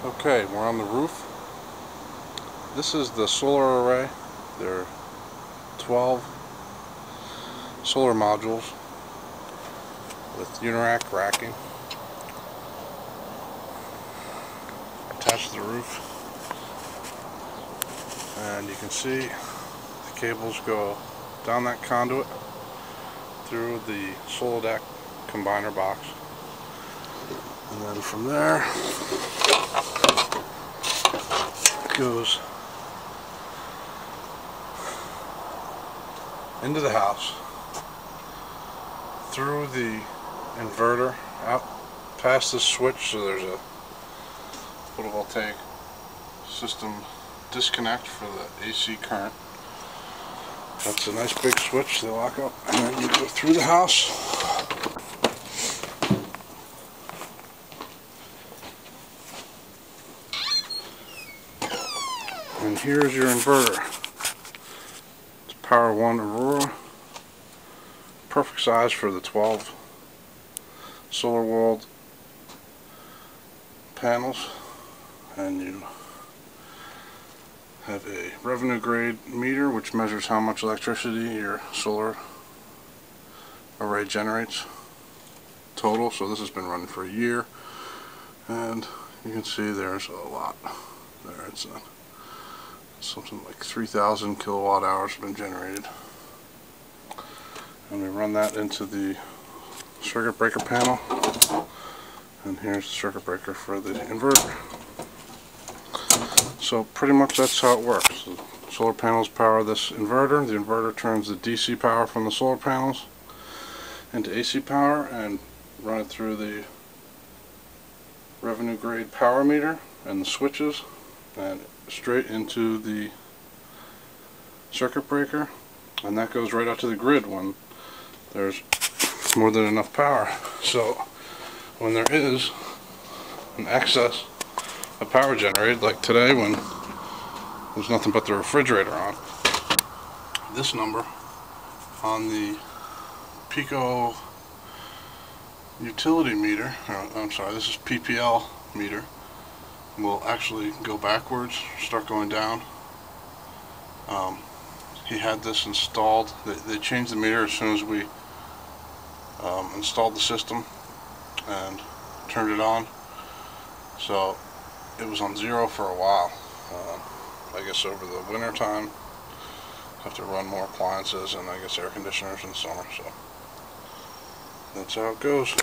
Okay, we're on the roof. This is the solar array. There are 12 solar modules with Unirac racking attached to the roof. And you can see the cables go down that conduit through the solar deck combiner box. And then from there it goes into the house, through the inverter, out past the switch, so there's a photovoltaic system disconnect for the AC current. That's a nice big switch they lock up, and then you go through the house. And here's your inverter. It's Power 1 Aurora. Perfect size for the 12 Solar World panels. And you have a revenue grade meter which measures how much electricity your solar array generates total. So this has been running for a year, and you can see there's a lot there. It's something like 3,000 kilowatt hours have been generated. And we run that into the circuit breaker panel, and here's the circuit breaker for the inverter. So pretty much that's how it works. The solar panels power this inverter. The inverter turns the DC power from the solar panels into AC power and run it through the revenue grade power meter and the switches and straight into the circuit breaker, and that goes right out to the grid when there's more than enough power. So when there is an excess of power generated, like today when there's nothing but the refrigerator on, this number on the Pico utility meter, I'm sorry, this is PPL meter, will actually go backwards, start going down. He had this installed. They changed the meter as soon as we installed the system and turned it on. So it was on 0 for a while. I guess over the winter time, have to run more appliances and I guess air conditioners in the summer. So that's how it goes.